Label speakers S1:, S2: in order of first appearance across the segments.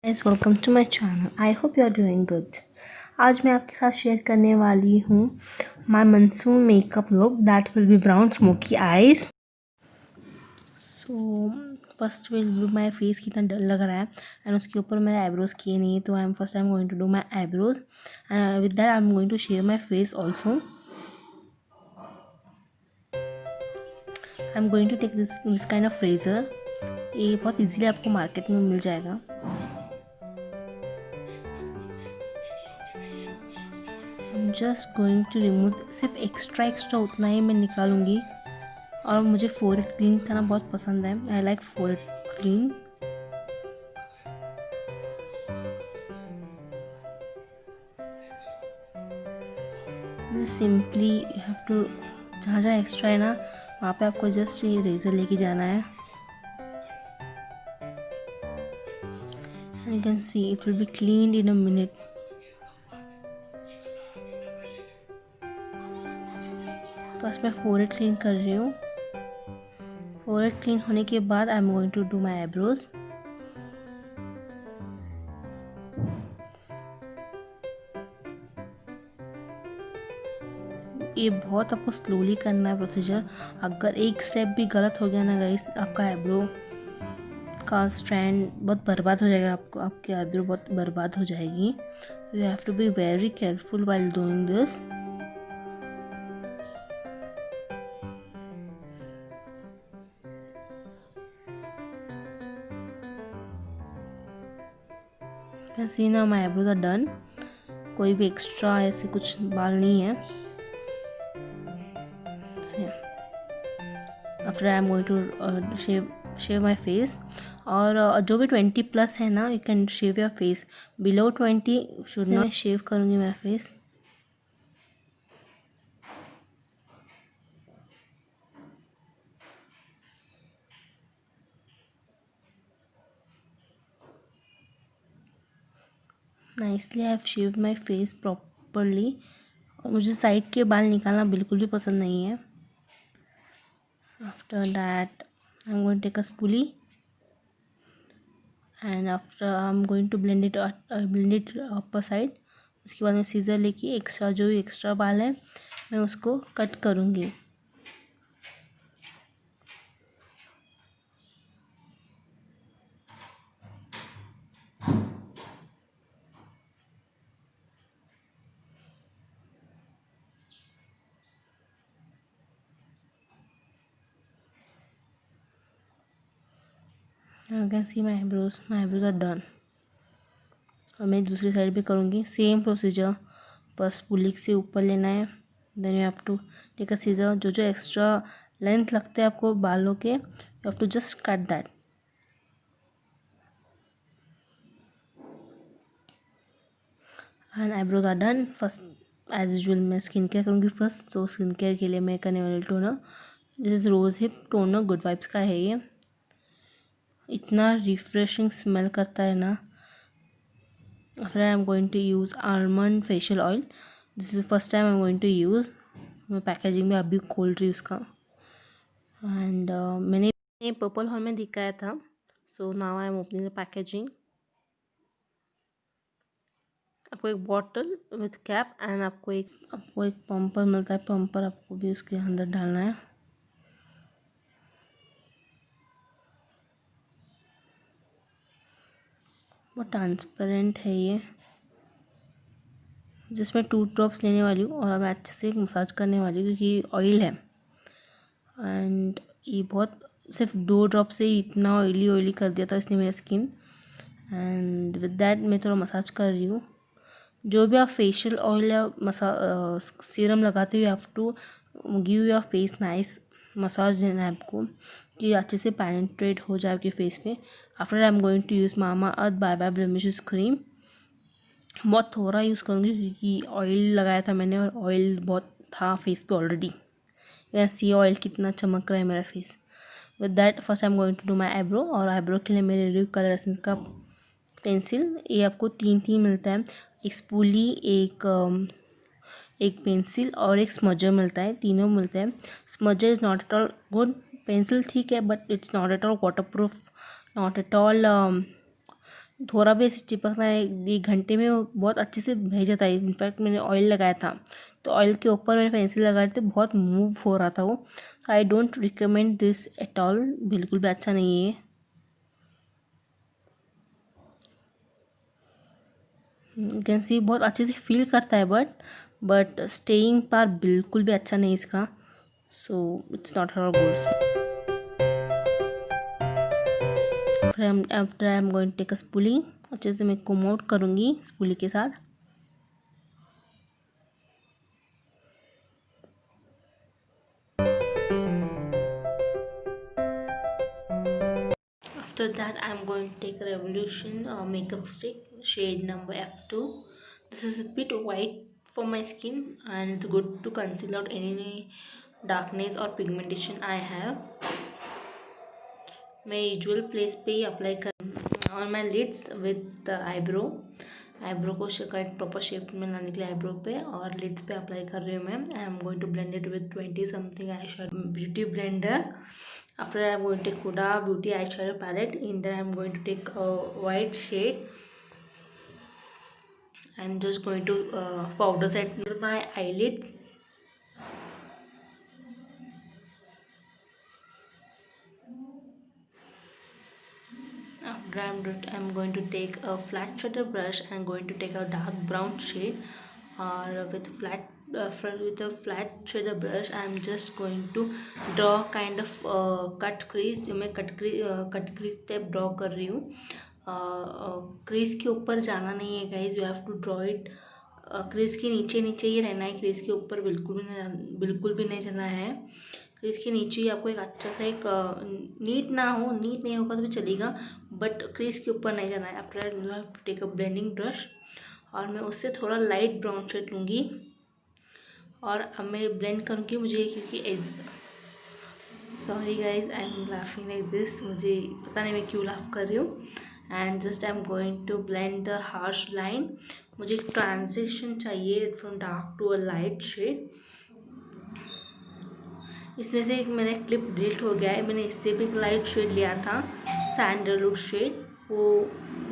S1: Guys welcome to my channel. I hope you are doing good. आज मैं आपके साथ शेयर करने वाली हूँ my monsoon makeup look that will be brown smoky eyes. So first will be my face कितना dull लग रहा है एंड उसके ऊपर मेरे आईब्रोज किए नहीं है, तो I am going to do my eyebrows and with that I am going to share my face also. I am going to take this kind of razor. ये बहुत इजीली आपको मार्केट में मिल जाएगा। जस्ट गोइंग टू रिमूव, सिर्फ extra उतना ही मैं निकालूंगी। और मुझे फोरहेड क्लीन करना बहुत पसंद है। I like forehead clean. Simply you have to, जहाँ जहाँ एक्स्ट्रा है ना वहाँ पे आपको जस्ट ये रेजर लेके जाना है। You can see it will be cleaned in a minute. First मैं फोरहेड क्लीन कर रही हूँ। फोरहेड क्लीन होने के बाद I am going to do my eyebrows. ये बहुत आपको स्लोली करना है प्रोसीजर। अगर एक स्टेप भी गलत हो गया ना गाइस, आपका आईब्रो का स्ट्रैंड बहुत बर्बाद हो जाएगा। आपकी आईब्रो बहुत बर्बाद हो जाएगी। You have to be very careful while doing this. Can see ना माई आईब्रोज आर डन। कोई भी एक्स्ट्रा ऐसे कुछ बाल नहीं है। After I am going to shave my face. और जो भी 20+ है ना, you can shave your face. Below 20 should not. मैं शेव करूँगी मेरा face. Nicely I have shaved my face properly. और मुझे साइड के बाल निकालना बिल्कुल भी पसंद नहीं है। After that I am going to take a spoolie and after I am going to blend it upper side. उसके बाद मैं सीजर लेके एक्स्ट्रा जो भी एक्स्ट्रा बाल है मैं उसको कट करूँगी। You can see my eyebrows are done. और मैं दूसरी साइड भी करूँगी सेम प्रोसीजर। फर्स्ट पुलिक से ऊपर लेना है, then you have to take a scissor. जो जो एक्स्ट्रा लेंथ लगते हैं आपको बालों के, you have to just cut that. And eyebrows are done. First as usual मैं स्किन केयर करूँगी फर्स्ट। तो स्किन केयर के लिए मैं करने वाली toner, this is rose hip toner, good vibes का है ये। इतना रिफ्रेशिंग स्मेल करता है ना। After I am going to use almond facial oil. This is first time I am going to use. मैं पैकेजिंग में अभी खोल रही हूँ उसका। एंड मैंने पर्पल हॉल में दिखाया था। So now I am opening the packaging. आपको एक बॉटल विथ कैप एंड आपको एक पंपर मिलता है। पंपर आपको भी उसके अंदर डालना है। वो ट्रांसपेरेंट है ये, जिसमें 2 ड्रॉप्स लेने वाली हूँ और मैं अच्छे से मसाज करने वाली हूँ क्योंकि ऑयल है। एंड ये बहुत सिर्फ 2 ड्रॉप से ही इतना ऑयली कर दिया था इसने मेरा स्किन। एंड विद दैट मैं थोड़ा मसाज कर रही हूँ। जो भी आप फेशियल ऑयल या सीरम लगाते हो, you have to give your face nice massage देना है आपको कि अच्छे से पेनिट्रेट हो जाए आपके फेस पे। After I am going to use Mamaearth bye bye blemishes cream. बहुत थोड़ा यूज़ करूँगी क्योंकि ऑयल लगाया था मैंने और ऑयल बहुत था फेस पे ऑलरेडी। यू सी ऑयल कितना चमक रहा है मेरा face. With that first I am going to do my eyebrow. और आईब्रो के लिए मेरे रिव्यू कलर एसेंस का पेंसिल, ये आपको 3 मिलता है। एक स्पूली, एक पेंसिल और एक स्मजर मिलता है। तीनों मिलते हैं। Smudger is not at all good. Pencil ठीक है but it's not at all water proof, not at all थोड़ा भी ऐसे चिपकना है, 1 घंटे में वो बहुत अच्छे से भे जाता है। इनफैक्ट मैंने ऑयल लगाया था तो ऑयल के ऊपर मैंने पेंसिल लगाए थे, बहुत मूव हो रहा था वो। तो I don't recommend this at all, बिल्कुल भी अच्छा नहीं है। यू कैन सी बहुत अच्छे से फील करता है, बट स्टेइंग पावर बिल्कुल भी अच्छा नहीं इसका। So it's not her good. After I am going to take a spoolie, अच्छे से मैं कोम आउट करूँगी स्पूली के साथ। After that, I'm going to take Revolution makeup stick, shade number F2. This is a bit white for my skin and it's good to conceal out any darkness or pigmentation I have. मैं usual place पे ही apply कर on my lids with eyebrow. Eyebrow को correct proper shape में लाने के लिए eyebrow पे और लिड्स पे अप्लाई कर रही हूँ मैं। I am going to blend it with 20 something eye shadow beauty blender. After I am going to take Huda Beauty eyeshadow palette. In there I am going to take a white shade. I am just going to powder set near my eyelids. After I am going to take a flat shader brush. I am going to take a dark brown shade, or with a flat shader brush I am just going to draw kind of cut crease। जो मैं cut crease type draw कर रही हूँ। Crease के ऊपर जाना नहीं है guys, you have to draw it crease के नीचे नीचे ही रहना है। क्रीज के ऊपर बिल्कुल भी नहीं जाना है। क्रीज के नीचे ही आपको एक अच्छा सा एक नीट नहीं होगा तो भी चलेगा, बट क्रीज के ऊपर नहीं जाना है। After you have to take a blending brush और मैं उससे थोड़ा लाइट ब्राउन शेड लूँगी और अब मैं ब्लेंड करूँगी। मुझे क्योंकि sorry guys I am laughing like this, मुझे पता नहीं मैं क्यों लाफ कर रही हूँ। And just I am going to blend the harsh line. मुझे ट्रांजिशन चाहिए from dark to a light shade. इसमें से एक मैंने क्लिप डिलीट हो गया है, मैंने इससे भी एक लाइट शेड लिया था सैंडलवुड शेड, वो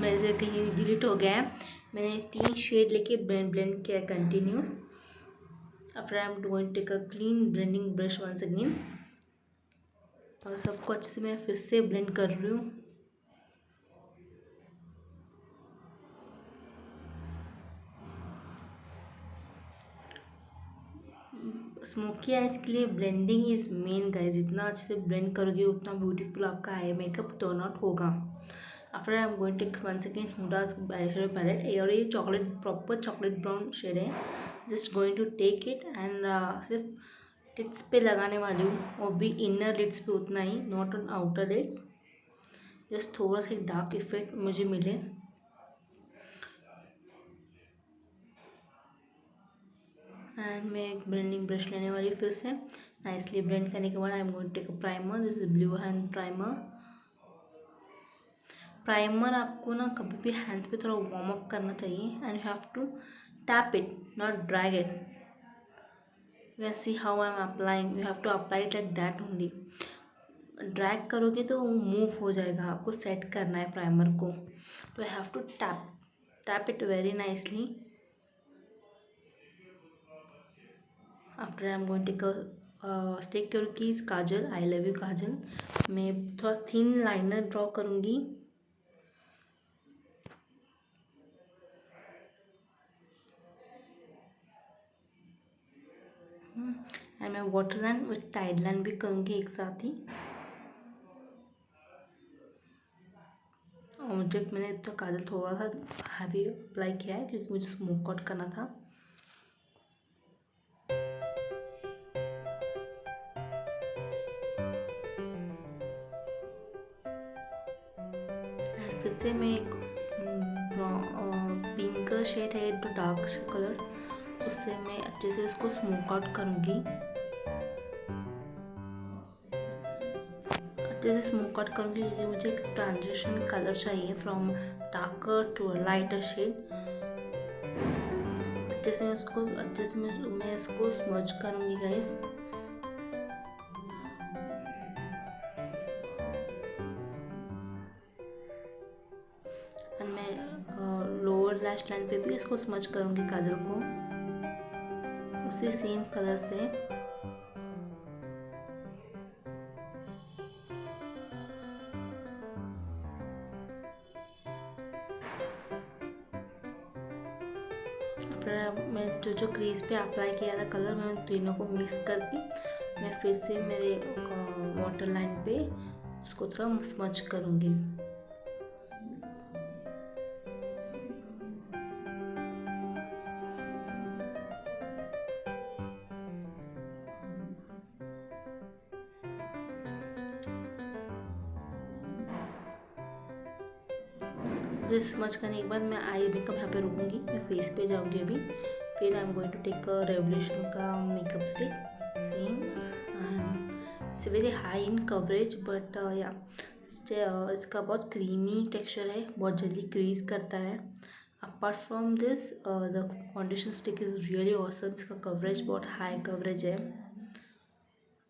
S1: मेरे से कहीं डिलीट हो गया है। मैंने 3 शेड लेके ब्लेंड किया continuous. After I am going to take a clean blending brush once again और सबको अच्छे से मैं फिर से ब्लेंड कर रही हूँ। स्मोकी आइज के लिए ब्लेंडिंग इज मेन गाइस, जितना अच्छे से ब्लेंड करोगे उतना ब्यूटीफुल आपका आई मेकअप टर्न आउट होगा। After I am going to take once again Huda's eyeshadow palette और ये chocolate proper chocolate brown shade है। Just going to take it and सिर्फ लिड्स पे लगाने वाली हूँ, वो भी इनर लिड्स पे उतना ही, not on outer lids. Just थोड़ा सा डार्क इफेक्ट मुझे मिले। एंड मैं एक ब्लेंडिंग ब्रश लेने वाली फिर से। नाइसली ब्लेंड करने के बाद I am going to take a primer. This is blue hand primer. Primer आपको ना कभी भी हैंड्स पे थोड़ा वार्म अप करना चाहिए and you have to tap it, not drag it. You can see how I am applying, you have to apply it like that only. Drag करोगे तो मूव हो जाएगा, आपको सेट करना है प्राइमर को, तो I have to tap it very nicely. After I am going to take a stick your keys kajal, I love you kajal. मैं थोड़ा थिन लाइनर ड्रॉ करूँगी। एंड मैं water line with tight line भी करूँगी एक साथ ही। और मैंने तो काजल थोड़ा सा हैवी अप्लाई किया है क्योंकि मुझे स्मोक आउट करना था। एंड फिर से मैं एक पिंक शेड है तो डार्क कलर, उससे मैं अच्छे से उसको स्मोक आउट करूँगी। अच्छे से स्मोक आउट करूँगी क्योंकि मुझे एक ट्रांजिशन कलर चाहिए from darker to lighter shade. अच्छे से मैं उसको स्मर्ज करूँगी गाइस। लैश लाइन पे भी इसको स्मच करूँगी काजल को उसी सेम कलर से। मैं जो क्रीज पे अप्लाई किया था कलर, मैं उन तीनों को मिक्स करके मैं फिर से मेरे वाटर लाइन पे उसको थोड़ा स्मच करूँगी। जिस स्मच करने के बाद मैं आई मेकअप यहाँ पे रुकूंगी, मैं फेस पे जाऊँगी अभी। फिर I am going to take Revolution का makeup stick same. It's very high in coverage but या इसका बहुत क्रीमी टेक्सचर है, बहुत जल्दी क्रीज करता है। Apart from this the foundation stick is really awesome, इसका कवरेज बहुत हाई कवरेज है।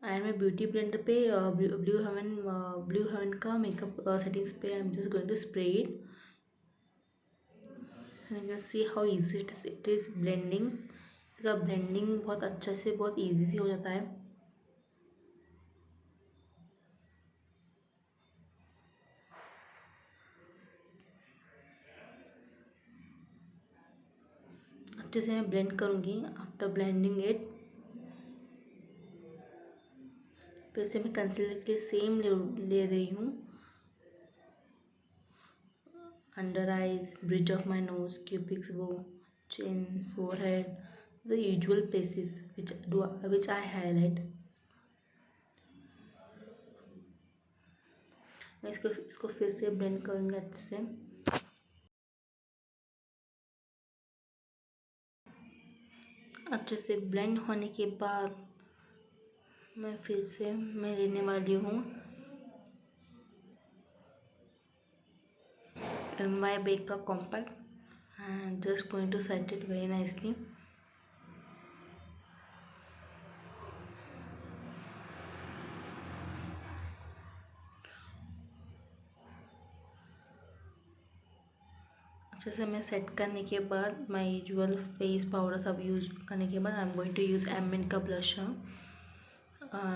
S1: एंड मैं ब्यूटी ब्लेंडर पे ब्लू हेवन का मेकअप सेटिंग्स पे I am just going to spray it. You can see how easy it is blending। इसका blending बहुत अच्छे से बहुत इजी से हो जाता है। अच्छे से मैं ब्लेंड करूँगी। आफ्टर ब्लेंडिंग इट फिर से मैं कंसीलर के सेम ले रही हूँ। Under eyes, bridge of my nose, cupid's bow, chin, forehead, the usual places which I highlight। मैं इसको फिर से ब्लेंड करूँगी अच्छे से। अच्छे से ब्लेंड होने के बाद मैं फिर से लेने वाली हूँ NYB का compact and just going to set it very nicely। अच्छे से मैं सेट करने के बाद माय यूजुअल फेस पाउडर सब यूज करने के बाद I am going to use MN का blusher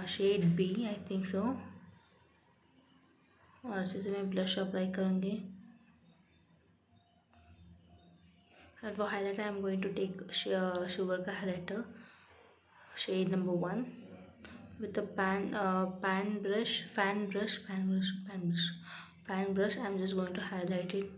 S1: shade B I think so. और अच्छे से मैं ब्लश अप्लाई करूँगी। And for highlighter, I'm going to take sugar का highlighter shade number 1 with a fan brush. I'm just going to highlight it.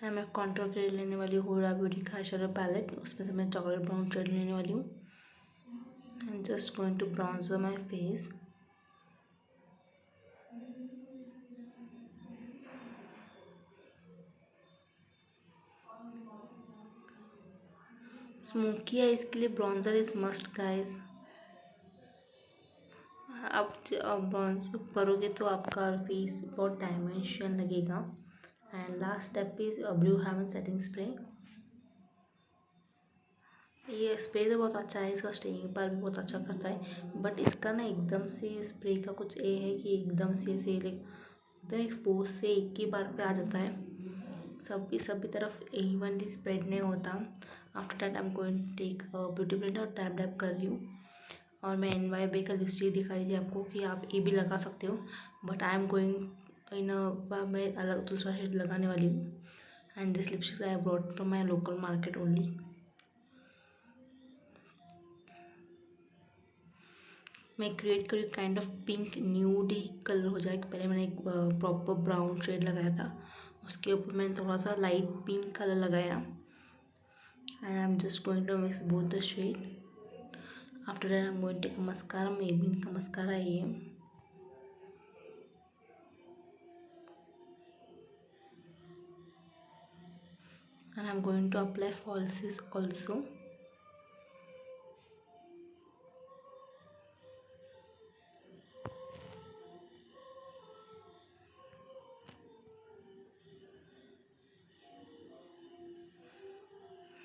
S1: मैं contour के लिए लेने वाली हूँ हुडा ब्यूटी का आई शेडो पैलेट, उसमें से मैं चॉकलेट ब्राउन शेड लेने वाली हूँ। I am just going to bronzer my face. Smoky eyes के लिए ब्राउन्जर इज मस्ट गाइज। आप ब्राउन्स करोगे तो आपका फेस बहुत डायमेंशन लगेगा। And last step is Blue Heaven setting spray. ये स्प्रे तो बहुत अच्छा है, इसका स्टेइंग पर भी बहुत अच्छा करता है, बट इसका ना एकदम से स्प्रे का कुछ ये है कि एकदम से एकदम एक फोर्स से एक ही बार पे आ जाता है, सभी तरफ इवनली स्प्रेड नहीं होता। After that I am going to take beauty blender और टैप डैप कर रही हूँ। और मैं NYB का लिपस्टिक दिखा रही थी आपको कि आप ये भी लगा सकते हो, बट आई एम गोइंग मैं अलग दूसरा शेड लगाने वाली हूँ। And this lipstick I brought from my local market only. मैं क्रिएट करी kind of pink Nyudi colour हो जाए। पहले मैंने एक प्रॉपर ब्राउन शेड लगाया था, उसके ऊपर मैंने थोड़ा सा लाइट पिंक कलर लगाया। And I am just going to mix both the shade. After that I am going to take mascara, Maybelline का मस्कारा है ये। And I am going to apply falsies also।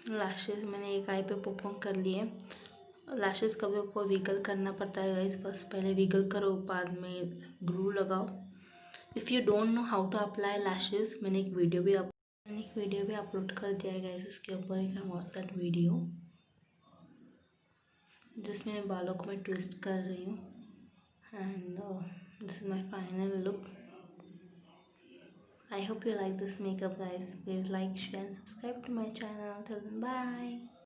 S1: Lashes मैंने एक आई पे perform कर लिए। Lashes कभी आपको विगल करना पड़ता है गाइस, बस पहले विगल करो बाद में ग्लू लगाओ। If you don't know how to apply lashes, मैंने एक वीडियो भी अपलोड कर दिया है गाइस, उसके ऊपर you can watch that video, जिसमें बालों को मैं ट्विस्ट कर रही हूँ। And this is my final look. I hope you like this makeup guys. Please like, share and subscribe to my channel. Till then, bye.